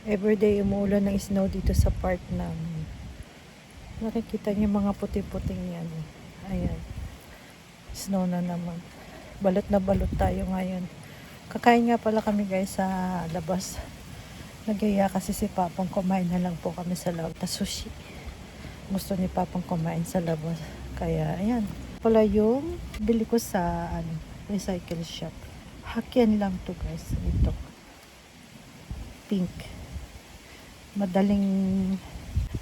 Everyday umuulan ng snow dito sa part namin. Nakikita niyo mga puti-puting yan. Ayan. Snow na naman. Balot na balot tayo ngayon. Kakain nga pala kami guys sa labas. Nagyaya kasi si Papang kumain na lang po kami sa labas. Sushi. Gusto ni Papang kumain sa labas. Kaya ayan. Pala yung bili ko sa recycle shop. Hakyan lang to guys. Ito. Pink. Madaling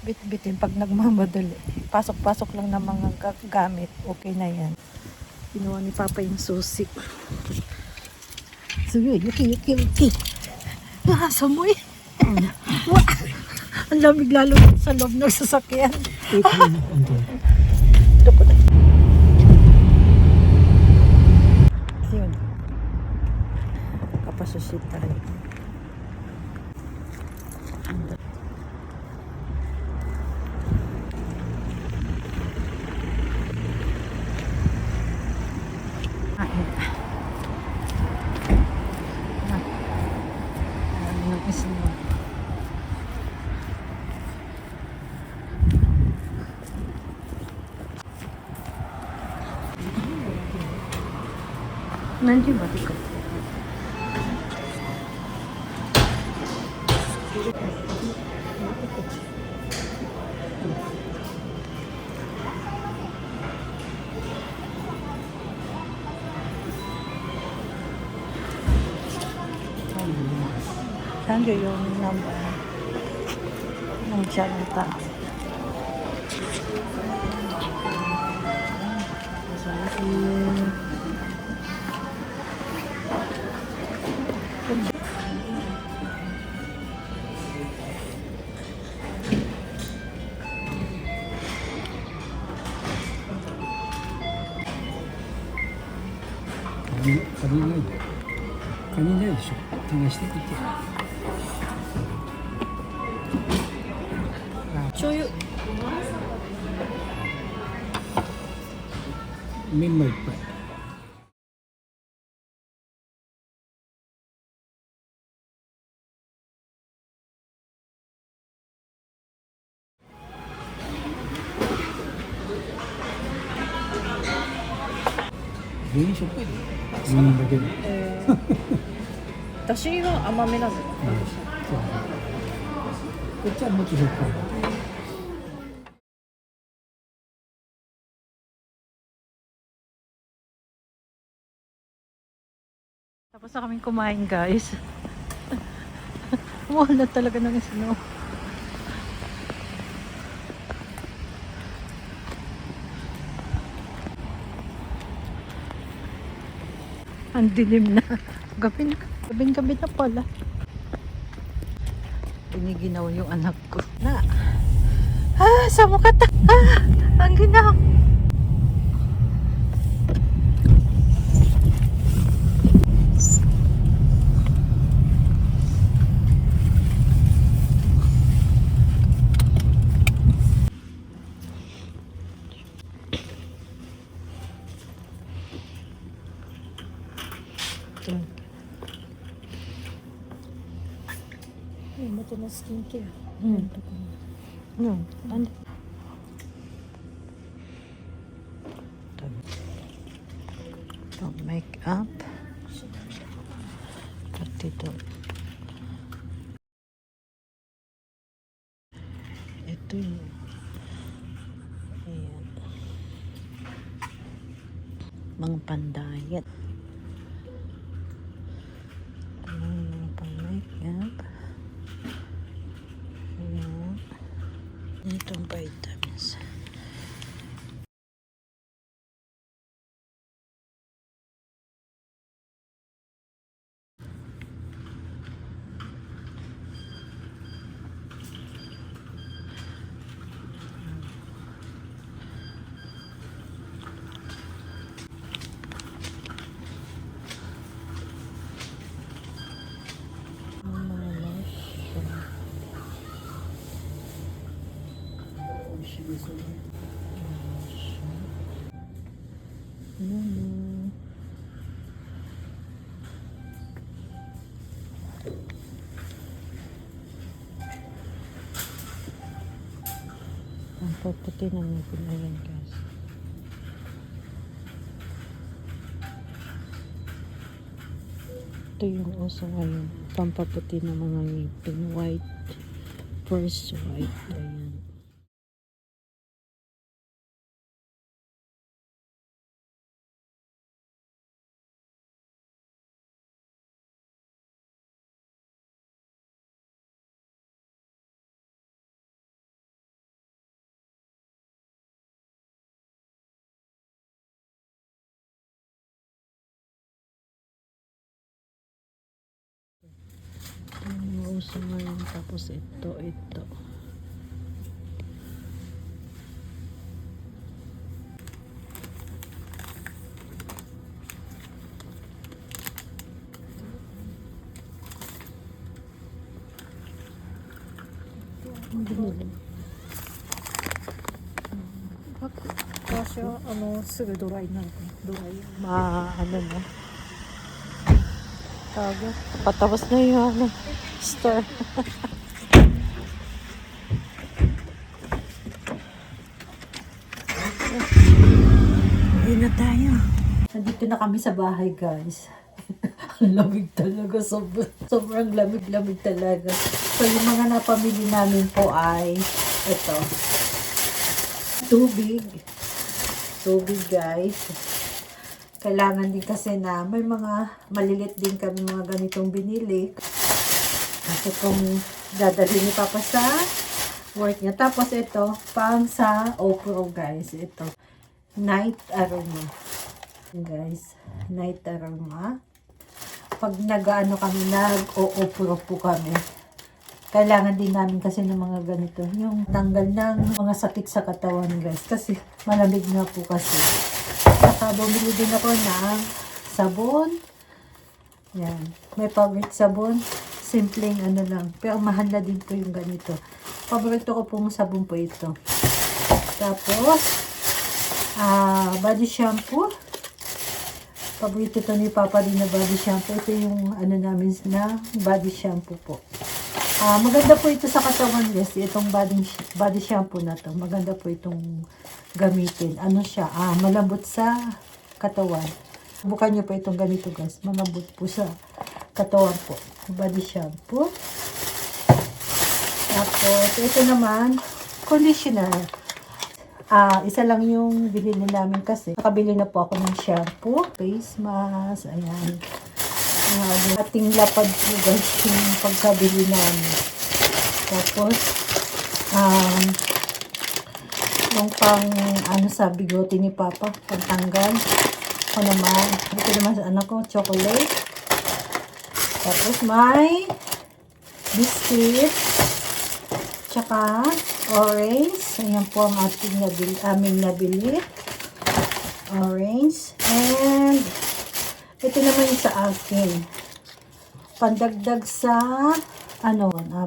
bit-bitin pag nagmamadali. Pasok-pasok lang ng mga gamit. Okay na yan. Pinuha ni Papa yung susi. So yun, yuki. Samoy. Ang lamig lalo sa loob ng sasakyan. Ito ko na. Yun. Kapasusit tayo. Nanti balik ko. Saan yung number ng Janata?カニないでしょ。試してみて。醤油。麺もいっぱい。全員しょっぱいね。だけど。だしが甘めなの。そう。こっちはもっとしょっぱい。Tapos na kaming kumain guys. Mahal na talaga ng snow. Ang dilim na. Gabi na pala. Piniginaw yung anak ko. Na. Sa mukha ta. Ang ginaw. Ito na skincare. Ano? Ito, make up. Pati ito. Ito yung ayan. Mga pandayat. Ito mga pang-make up. Ayan. Ito ang vitamins. Paputi na natin. Ayan guys. Ito yung uso ngayon. Pampaputi ng mga ngipin. White. First white. Ayan. Ito yung mga uso ngayon. Tapos ito. Kasi すぐドライになるからドライ Ano na. Tawag. Patapos na yung store. Hindi na tayo. Nandito na kami sa bahay, guys. Ang lamig talaga. Sobrang lamig talaga. So, yung mga napamili namin po ay ito. Tubig, guys. Kailangan din kasi na may mga malilit din kami mga ganitong binili. Kasi kung dadalhin ni Papa sa work niya. Tapos ito, pang sa Opro, guys. Ito, night aroma. Guys, night aroma. Pag nag-ano kami, nag-o-Opro po kami. Kailangan din namin kasi ng mga ganito. Yung tanggal ng mga sakit sa katawan, guys. Kasi malamig nga po kasi. Saka bumili din ako ng sabon. Yan. May favorite sabon. Simpleng ano lang. Pero mahal na din po yung ganito. Paborito ko pong sabon po ito. Tapos, body shampoo. Paborito ito ni Papa din na body shampoo. Ito yung ano namin na body shampoo po. Maganda po ito sa katawan, guys. Itong body shampoo na to. Maganda po itong gamitin. Ano siya? Malambot sa katawan. Subukan nyo po itong ganito, guys. Malambot po sa katawan po. Body shampoo. Tapos, ito naman, conditioner. Isa lang yung bilhin namin kasi. Nakabili na po ako ng shampoo, face mask, ayan. Ating lapad po, guys, yung pagkabili namin. Tapos, yung pang, sa bigote ni Papa, pagtanggal. Ako naman, ito naman sa anak ko, chocolate. Tapos, may biscuit. Tsaka, orange. Ayan po ang aming nabili. Orange. And, ito naman yung sa akin. Pandagdag sa,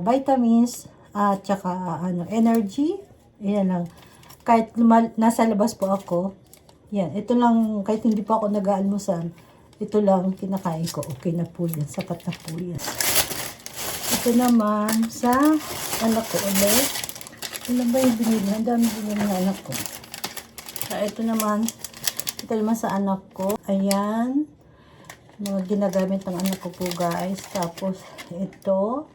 vitamins, at tsaka, energy. Ayan lang. Kahit nasa labas po ako, yan, ito lang, kahit hindi po ako nag-aalmusal, ito lang kinakain ko. Okay na po yan. Sapat na po yan. Ito naman sa anak ko ulit. Ilan ba yung binili? Ang dami binili ng anak ko. Ito naman sa anak ko. Ayan. Mga ginagamit ng anak ko po, guys. Tapos, ito.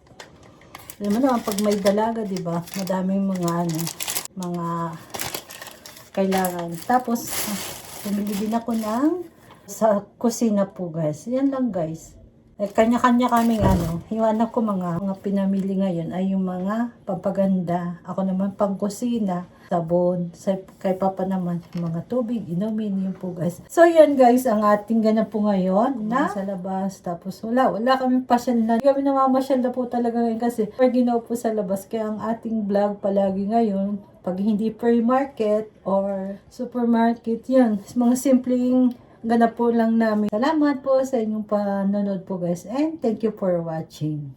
Alam mo naman, pag may dalaga, diba? Madaming mga kailangan. Tapos, bumili din ako sa kusina po, guys. Yan lang, guys. Kanya-kanya kaming yung anak ko mga pinamili ngayon ay yung mga pampaganda. Ako naman pang kusina, sabon. Kay Papa naman, mga tubig, inumin, yun po, guys. So, yan, guys, ang ating ganap po ngayon na sa labas. Tapos, wala kami pasyal na. Hindi kami namamasyal na po talaga ngayon kasi ginawa po sa labas. Kaya ang ating vlog palagi ngayon, pag hindi pre-market or supermarket, yan. Mga simpleng ganap po lang namin. Salamat po sa inyong panonood po, guys, and thank you for watching.